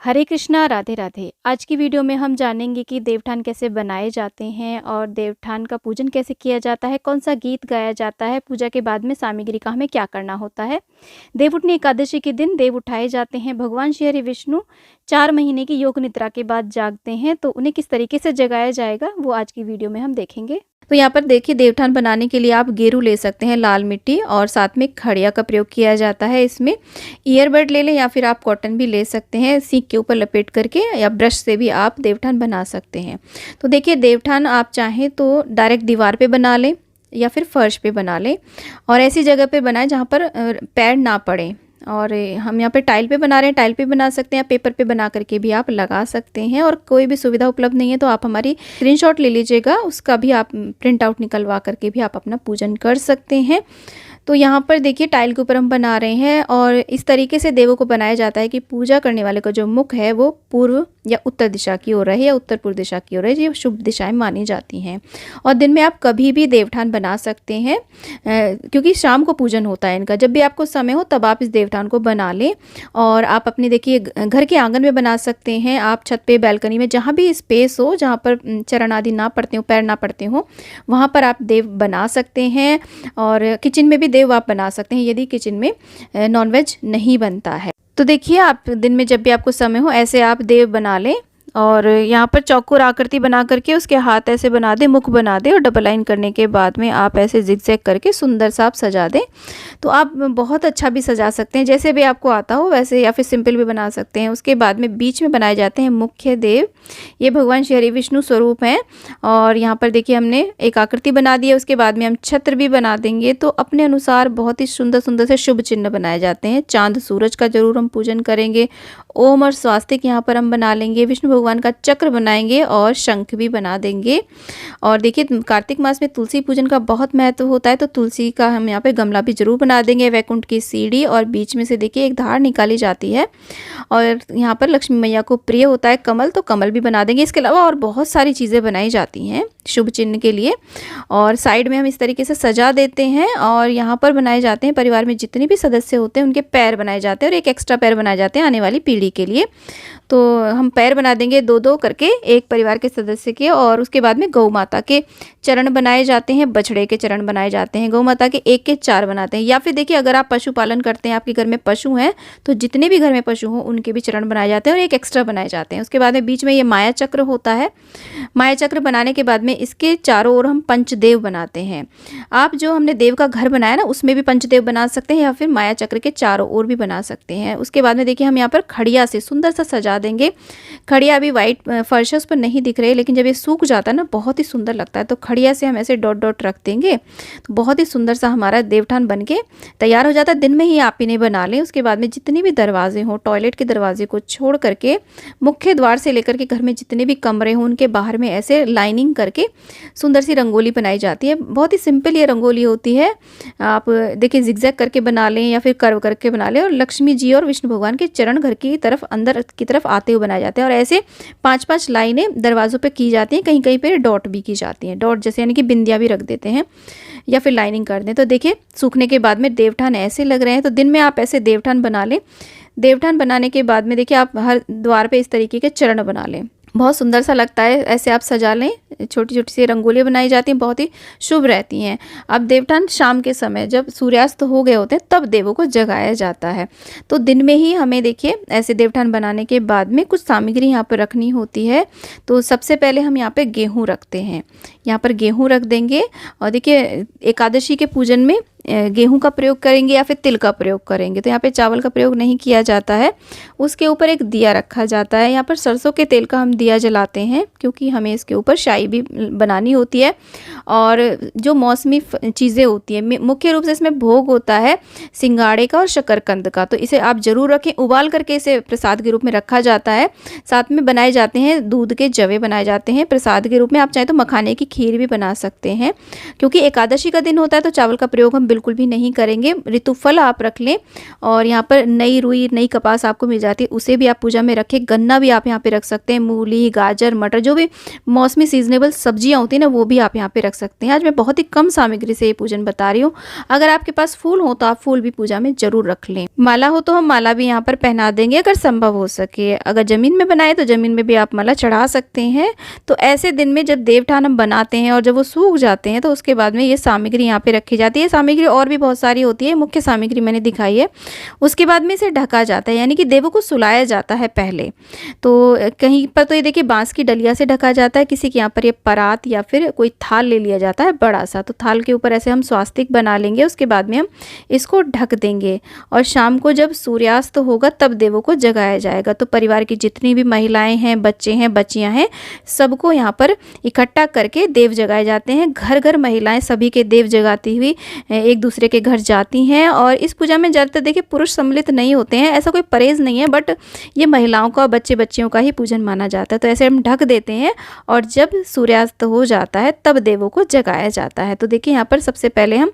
हरे कृष्णा, राधे राधे। आज की वीडियो में हम जानेंगे कि देवठान कैसे बनाए जाते हैं और देवठान का पूजन कैसे किया जाता है, कौन सा गीत गाया जाता है, पूजा के बाद में सामग्री का हमें क्या करना होता है। देवउठनी एकादशी के दिन देव उठाए जाते हैं। भगवान श्री हरि विष्णु 4 महीने की योग निद्रा के बाद जागते हैं, तो उन्हें किस तरीके से जगाया जाएगा वो आज की वीडियो में हम देखेंगे। तो यहाँ पर देखिए, देवठान बनाने के लिए आप गेरू ले सकते हैं, लाल मिट्टी, और साथ में खड़िया का प्रयोग किया जाता है। इसमें ईयरबड ले लें या फिर आप कॉटन भी ले सकते हैं, सीख के ऊपर लपेट करके, या ब्रश से भी आप देवठान बना सकते हैं। तो देखिए, देवठान आप चाहें तो डायरेक्ट दीवार पे बना लें या फिर फर्श पे बना लें, और ऐसी जगह पे बनाएं जहाँ पर पैर ना पड़े। और हम यहाँ पे टाइल पे बना रहे हैं, टाइल पे बना सकते हैं, पेपर पे बना करके भी आप लगा सकते हैं। और कोई भी सुविधा उपलब्ध नहीं है तो आप हमारी स्क्रीनशॉट ले लीजिएगा, उसका भी आप प्रिंट आउट निकलवा करके भी आप अपना पूजन कर सकते हैं। तो यहाँ पर देखिए, टाइल के ऊपर हम बना रहे हैं, और इस तरीके से देवों को बनाया जाता है कि पूजा करने वाले का जो मुख है वो पूर्व या उत्तर दिशा की ओर रहे या उत्तर पूर्व दिशा की ओर रहे। ये शुभ दिशाएं मानी जाती हैं। और दिन में आप कभी भी देवठान बना सकते हैं, क्योंकि शाम को पूजन होता है इनका। जब भी आपको समय हो तब आप इस देवठान को बना लें। और आप अपने देखिए, घर के आंगन में बना सकते हैं, आप छत पे, बैल्कनी में, जहाँ भी स्पेस हो, जहाँ पर चरण आदि ना पड़ते हो, पैर ना पड़ते हो, वहाँ पर आप देव बना सकते हैं। और किचन में भी देव आप बना सकते हैं, यदि किचन में नॉनवेज नहीं बनता है। तो देखिए, आप दिन में जब भी आपको समय हो ऐसे आप देव बना लें। और यहाँ पर चौकोर आकृति बना करके उसके हाथ ऐसे बना दें, मुख बना दें, और डबल लाइन करने के बाद में आप ऐसे जिगजैग करके सुंदर सा आप सजा दें। तो आप बहुत अच्छा भी सजा सकते हैं, जैसे भी आपको आता हो वैसे, या फिर सिंपल भी बना सकते हैं। उसके बाद में बीच में बनाए जाते हैं मुख्य देव। ये भगवान श्री हरि विष्णु स्वरूप हैं। और यहाँ पर देखिए, हमने एक आकृति बना दी है। उसके बाद में हम छत्र भी बना देंगे। तो अपने अनुसार बहुत ही सुंदर सुंदर से शुभ चिन्ह बनाए जाते हैं। चांद सूरज का जरूर हम पूजन करेंगे। ओम और स्वास्तिक यहाँ पर हम बना लेंगे। विष्णु भगवान का चक्र बनाएंगे और शंख भी बना देंगे। और देखिए, कार्तिक मास में तुलसी पूजन का बहुत महत्व होता है, तो तुलसी का हम यहाँ पे गमला भी जरूर बना देंगे। वैकुंठ की सीढ़ी, और बीच में से देखिए एक धार निकाली जाती है। और यहाँ पर लक्ष्मी मैया को प्रिय होता है कमल, तो कमल भी बना देंगे। इसके अलावा और बहुत सारी चीज़ें बनाई जाती हैं शुभ चिन्ह के लिए। और साइड में हम इस तरीके से सजा देते हैं। और यहाँ पर बनाए जाते हैं, परिवार में जितने भी सदस्य होते हैं उनके पैर बनाए जाते हैं, और एक एक्स्ट्रा पैर बनाए जाते हैं आने वाली पीढ़ी के लिए। तो हम पैर बना देंगे 2-2 करके एक परिवार के सदस्य के। और उसके बाद में गौ माता के चरण बनाए जाते हैं, बछड़े के चरण बनाए जाते हैं। गौ माता के 1 के 4 बनाते हैं। या फिर देखिए, अगर आप पशुपालन करते हैं, आपके घर में पशु हैं, तो जितने भी घर में पशु हों उनके भी चरण बनाए जाते हैं, और एक एक्स्ट्रा बनाए जाते हैं। उसके बाद में बीच में ये माया चक्र होता है। माया चक्र बनाने के बाद में इसके चारों ओर हम पंचदेव बनाते हैं। आप जो हमने देव का घर बनाया ना, उसमें भी पंचदेव बना सकते हैं, या फिर माया चक्र के चारों ओर भी बना सकते हैं। उसके बाद में देखिए, हम यहाँ पर खड़िया से सुंदर सा सजा देंगे। खड़िया अभी वाइट फर्श पर नहीं दिख रहे, लेकिन जब ये सूख जाता है ना, बहुत ही सुंदर लगता है। तो खड़िया से हम ऐसे डॉट डॉट रख देंगे, तो बहुत ही सुंदर सा हमारा देवठान बन के तैयार हो जाता है। दिन में ही आप इन्हें बना लें। उसके बाद में जितने भी दरवाजे हों, टॉयलेट के दरवाजे को छोड़ करके मुख्य द्वार से लेकर के घर में जितने भी कमरे हों, उनके बाहर में ऐसे लाइनिंग करके सुंदर सी रंगोली बनाई जाती है। बहुत ही सिंपल ये रंगोली होती है। आप देखिए, जिगजैग करके बना लें या फिर कर्व करके बना लें। और लक्ष्मी जी और विष्णु भगवान के चरण घर की तरफ, अंदर की तरफ आते हुए बनाए जाते हैं। और ऐसे 5-5 लाइनें दरवाजों पे की जाती हैं। कहीं कहीं पे डॉट भी की जाती हैं, डॉट जैसे यानी कि बिंदियाँ भी रख देते हैं, या फिर लाइनिंग कर दें। तो देखिए, सूखने के बाद में देवठान ऐसे लग रहे हैं। तो दिन में आप ऐसे देवठान बना लें। देवठान बनाने के बाद में देखिए, आप हर द्वार पे इस तरीके के चरण बना लें। बहुत सुंदर सा लगता है, ऐसे आप सजा लें। छोटी छोटी सी रंगोलियाँ बनाई जाती हैं, बहुत ही शुभ रहती हैं। अब देवठान शाम के समय जब सूर्यास्त हो गए होते हैं तब देवों को जगाया जाता है। तो दिन में ही हमें देखिए, ऐसे देवठान बनाने के बाद में कुछ सामग्री यहाँ पर रखनी होती है। तो सबसे पहले हम यहाँ पे गेहूँ रखते हैं। यहाँ पर गेहूँ रख देंगे। और देखिए, एकादशी के पूजन में गेहूं का प्रयोग करेंगे या फिर तिल का प्रयोग करेंगे। तो यहाँ पे चावल का प्रयोग नहीं किया जाता है। उसके ऊपर एक दिया रखा जाता है। यहाँ पर सरसों के तेल का हम दिया जलाते हैं, क्योंकि हमें इसके ऊपर शाही भी बनानी होती है। और जो मौसमी चीज़ें होती हैं, मुख्य रूप से इसमें भोग होता है सिंगाड़े का और शकरकंद का। तो इसे आप जरूर रखें। उबाल करके इसे प्रसाद के रूप में रखा जाता है। साथ में बनाए जाते हैं दूध के जवे बनाए जाते हैं प्रसाद के रूप में। आप चाहे तो मखाने की खीर भी बना सकते हैं। क्योंकि एकादशी का दिन होता है तो चावल का प्रयोग हम बिल्कुल भी नहीं करेंगे। ऋतुफल आप रख लें और यहाँ पर नई रुई, नई कपास आपको मिल जाती है, उसे भी आप पूजा में रखें। गन्ना भी आप यहाँ पे रख सकते हैं, मूली, गाजर, मटर, जो भी मौसमी सीजनेबल सब्जियाँ होती हैं ना, वो भी आप यहाँ पे रख सकते हैं। आज मैं बहुत ही कम सामग्री से ये पूजन बता रही हूँ। अगर आपके पास फूल हो तो आप फूल भी पूजा में जरूर रख लें। माला हो तो हम माला भी यहाँ पर पहना देंगे अगर संभव हो सके। अगर जमीन में बनाए तो जमीन में भी आप माला चढ़ा सकते हैं। तो ऐसे दिन में जब देवठान हम बनाते हैं और जब वो सूख जाते हैं तो उसके बाद में ये सामग्री यहाँ पे रखी जाती है। सामग्री और भी बहुत सारी होती है, मुख्य सामग्री मैंने दिखाई है। उसके बाद में इसे ढका जाता है, यानी कि देवों को सुलाया जाता है पहले। तो कहीं पर तो ये देखिए बांस की डलिया से ढका जाता है, किसी के यहाँ पर ये परात या फिर कोई थाल ले लिया जाता है बड़ा सा। तो थाल के ऊपर ऐसे हम स्वास्तिक बना लेंगे, उसके बाद में हम इसको ढक देंगे और शाम को जब सूर्यास्त होगा तब देवों को जगाया जाएगा। तो परिवार की जितनी भी महिलाएं हैं, बच्चे हैं, बच्चियां हैं, सबको यहाँ पर इकट्ठा करके देव जगाए जाते हैं। घर घर महिलाएं सभी के देव जगाती हुई एक दूसरे के घर जाती हैं। और इस पूजा में ज़्यादातर देखिए पुरुष सम्मिलित नहीं होते हैं, ऐसा कोई परहेज नहीं है, बट ये महिलाओं का, बच्चे बच्चियों का ही पूजन माना जाता है। तो ऐसे हम ढक देते हैं और जब सूर्यास्त हो जाता है तब देवों को जगाया जाता है। तो देखिए यहाँ पर सबसे पहले हम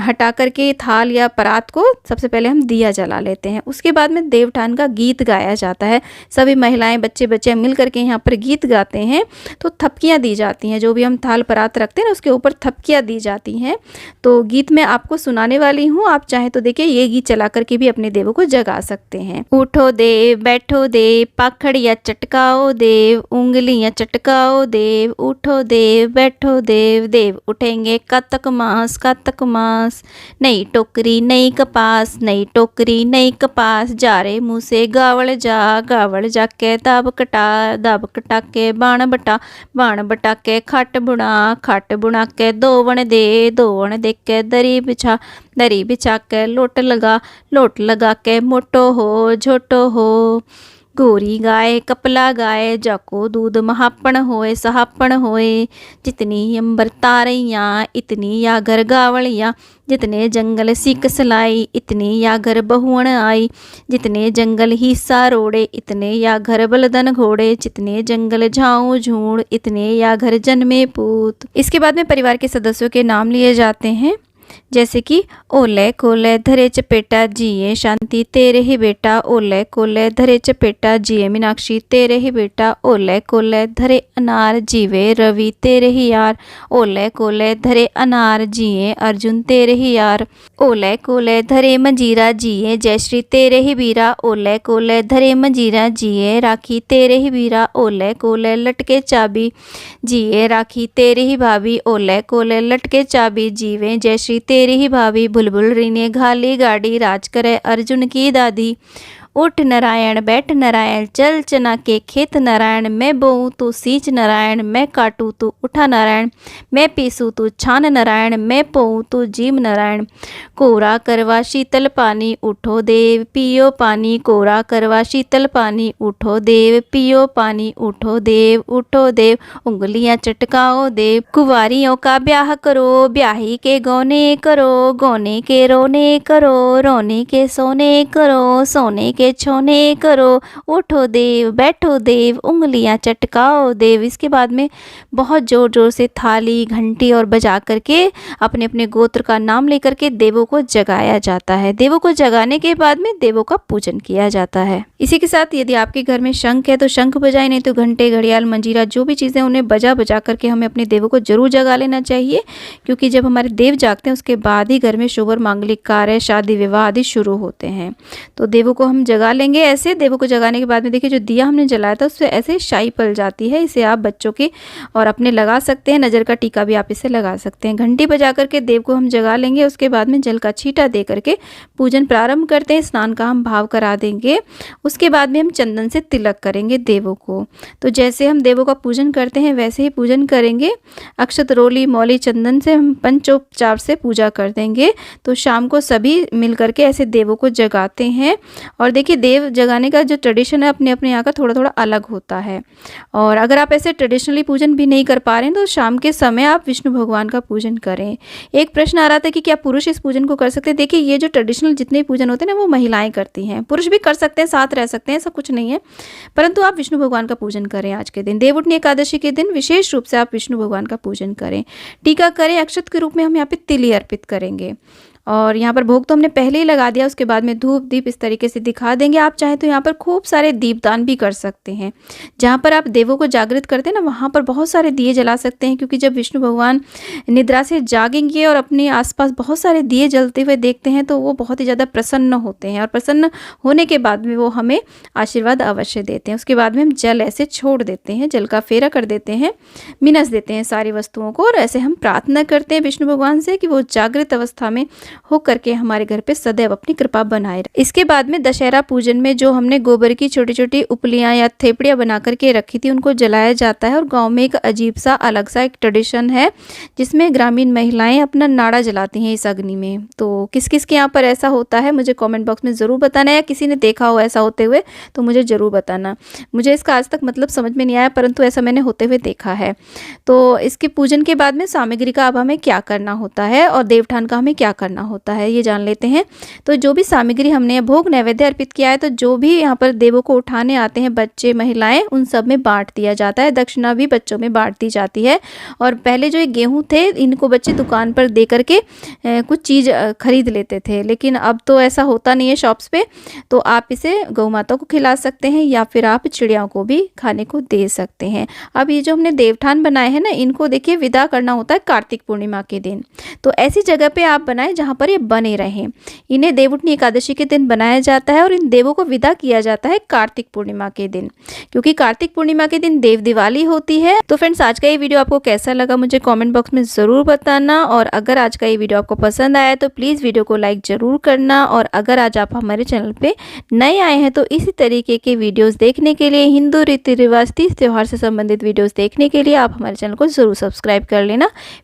हटा करके थाल या परात को सबसे पहले हम दिया जला लेते हैं। उसके बाद में देवठान का गीत गाया जाता है। सभी महिलाएं, बच्चे बच्चे मिल करके यहाँ पर गीत गाते हैं। तो थपकियाँ दी जाती हैं, जो भी हम थाल परात रखते हैं ना उसके ऊपर थपकियाँ दी जाती हैं। तो गीत मैं आपको सुनाने वाली हूँ, आप चाहें तो देखिए ये गीत चला करके भी अपने देवों को जगा सकते हैं। उठो देव, बैठो देव, पाखड़िया चटकाओ देव, उंगलियां चटकाओ देव। उठो देव, बैठो देव, देव उठेंगे कातक मास, कातक मास। नई टोकरी नई कपास, नई टोकरी नई कपास। जा रे मुँह से गावड़ जा के दाब कटा के बाण बटा, बाण बटा के खाट बुना के दोवन दे के दरी बिछा के लोट लगा के मोटो हो झोटो हो। गोरी गाय कपला गाय, जाको दूध महापण होए सहापण होए। जितनी अंबर तारैया इतनी या घर गावड़िया, जितने जंगल सीक सलाई इतनी या घर बहुअण आई। जितने जंगल हिस्सा रोड़े इतने या घर बलदन घोड़े। जितने जंगल झाऊ झूड़ इतने या घर जन्मे पूत। इसके बाद में परिवार के सदस्यों के नाम लिए जाते हैं, जैसे कि ओले कोले धरे चपेटा जिए शांति तेरे ही बेटा। ओले कोले धरे चपेटा जिए मीनाक्षी तेरे ही बेटा। ओले कोले धरे अनार जीवे रवि तेरे ही यार। ओले कोले धरे अनार जिए अर्जुन तेरे ही यार। ओले कोले धरे मंजीरा जिए जयश्री तेरे ही बीरा। ओले कोले धरे मंजीरा जिए राखी तेरे ही बीरा। ओले कोले लटके चाबी जिए राखी तेरे ही भाभी। ओले कोले लटके चाबी जीवे जयश्री तेरी ही भाभी। बुलबुल रीने घाली गाड़ी राज करे अर्जुन की दादी। उठ नारायण बैठ नारायण चल चना के खेत नारायण। मैं बोऊँ तू सींच नारायण, मैं काटूँ तू उठा नारायण। मैं पीसूँ तू छान नारायण, मैं पोऊँ तू जीम नारायण। कोरा करवा शीतल पानी उठो देव पियो पानी। कोरा करवा शीतल पानी उठो देव पियो पानी। उठो देव उंगलियां चटकाओ देव। कुंवारियों का ब्याह करो, ब्याही के गौने करो। गौने के रोने करो, रोने के सोने करो। सोने के छोने करो। उठो देव बैठो देव उंगलियां चटकाओ देव। इसके बाद में बहुत जोर जोर से थाली घंटी और बजा करके अपने अपने गोत्र का नाम लेकर के देवों को जगाया जाता है। देवों को जगाने के बाद में देवों का पूजन किया जाता है। इसी के साथ यदि आपके घर में शंख है तो शंख बजाए, नहीं तो घंटे घड़ियाल मंजीरा जो भी चीज़ें उन्हें बजा करके हमें अपने देवों को जरूर जगा लेना चाहिए। क्योंकि जब हमारे देव जागते हैं उसके बाद ही घर में शुभ और मांगलिक कार्य, शादी विवाह आदि शुरू होते हैं। तो देवों को हम जगा लेंगे। ऐसे देवों को जगाने के बाद में देखिए जो दिया हमने जलाया था उससे ऐसे शाई पल जाती है। इसे आप बच्चों के और अपने लगा सकते हैं। नज़र का टीका भी आप इसे लगा सकते हैं। घंटी बजा करके देव को हम जगा लेंगे। उसके बाद में जल का छींटा दे करके पूजन प्रारंभ करते हैं। स्नान का हम भाव करा देंगे। उसके बाद में हम चंदन से तिलक करेंगे देवों को। तो जैसे हम देवों का पूजन करते हैं वैसे ही पूजन करेंगे। अक्षत रोली मौली चंदन से हम पंचोपचार से पूजा कर देंगे। तो शाम को सभी मिल करके ऐसे देवों को जगाते हैं। और देखिए देव जगाने का जो ट्रेडिशन है अपने अपने यहाँ का थोड़ा थोड़ा अलग होता है। और अगर आप ऐसे ट्रेडिशनली पूजन भी नहीं कर पा रहे हैं तो शाम के समय आप विष्णु भगवान का पूजन करें। एक प्रश्न आ रहा था कि क्या पुरुष इस पूजन को कर सकते हैं। देखिए ये जो ट्रेडिशनल जितने पूजन होते हैं ना वो महिलाएं करती हैं, पुरुष भी कर सकते हैं, साथ रह सकते हैं, ऐसा कुछ नहीं है। परंतु आप विष्णु भगवान का पूजन करें आज के दिन। देवउठनी एकादशी के दिन विशेष रूप से आप विष्णु भगवान का पूजन करें, टीका करें। अक्षत के रूप में हम यहाँ पे तिल अर्पित करेंगे और यहाँ पर भोग तो हमने पहले ही लगा दिया, उसके बाद में धूप दीप इस तरीके से दिखा देंगे। आप चाहें तो यहाँ पर खूब सारे दीपदान भी कर सकते हैं। जहाँ पर आप देवों को जागृत करते हैं ना, वहाँ पर बहुत सारे दिए जला सकते हैं, क्योंकि जब विष्णु भगवान निद्रा से जागेंगे और अपने आसपास बहुत सारे दिए जलते हुए देखते हैं तो वो बहुत ही ज़्यादा प्रसन्न होते हैं, और प्रसन्न होने के बाद में वो हमें आशीर्वाद अवश्य देते हैं। उसके बाद में हम जल ऐसे छोड़ देते हैं, जल का फेरा कर देते हैं, मिनस देते हैं सारी वस्तुओं को, और ऐसे हम प्रार्थना करते हैं विष्णु भगवान से कि वो जागृत अवस्था में हो करके हमारे घर पे सदैव अपनी कृपा बनाए रहे। इसके बाद में दशहरा पूजन में जो हमने गोबर की छोटी छोटी उपलियां या थेपड़ियां बना करके रखी थी उनको जलाया जाता है। और गांव में एक अजीब सा अलग सा एक ट्रेडिशन है जिसमें ग्रामीण महिलाएं अपना नाड़ा जलाती हैं इस अग्नि में। तो किस किस के यहाँ पर ऐसा होता है मुझे कॉमेंट बॉक्स में ज़रूर बताना, या किसी ने देखा हो ऐसा होते हुए तो मुझे ज़रूर बताना। मुझे इसका आज तक मतलब समझ में नहीं आया, परंतु ऐसा मैंने होते हुए देखा है। तो इसके पूजन के बाद में सामग्री का अब हमें क्या करना होता है और देवठान का हमें क्या करना होता है ये जान लेते हैं। तो जो भी सामग्री हमने भोग नैवेद्य अर्पित किया है, तो जो भी यहाँ पर देवों को उठाने आते हैं बच्चे महिलाएं, उन सब में बांट दिया जाता है। दक्षिणा भी बच्चों में बांट दी जाती है। और पहले जो ये गेहूँ थे इनको बच्चे दुकान पर दे करके कुछ चीज़ खरीद लेते थे, लेकिन अब तो ऐसा होता नहीं है शॉप्स पे। तो आप इसे गौ माता को खिला सकते हैं या फिर आप चिड़ियाओं को भी खाने को दे सकते हैं। अब ये जो हमने देवठान बनाए हैं ना, इनको देखिए विदा करना होता है कार्तिक पूर्णिमा के दिन। तो ऐसी जगह पे आप बनाएं जहाँ पर ये बने रहें। इन्हें देवउठनी एकादशी के दिन बनाया जाता है और इन देवों को विदा किया जाता है कार्तिक पूर्णिमा के दिन, क्योंकि कार्तिक पूर्णिमा के दिन देव दिवाली होती है। तो फ्रेंड्स, आज का ये वीडियो आपको कैसा लगा मुझे कमेंट बॉक्स में ज़रूर बताना। और अगर आज का ये वीडियो आपको पसंद आया तो प्लीज़ वीडियो को लाइक ज़रूर करना। और अगर आज आप हमारे चैनल पे नए आए हैं तो इसी तरीके के वीडियोस देखने के लिए, हिंदू रीति रिवाज तीज त्यौहार से संबंधित वीडियोस देखने के लिए आप हमारे चैनल को ज़रूर सब्सक्राइब कर लेना।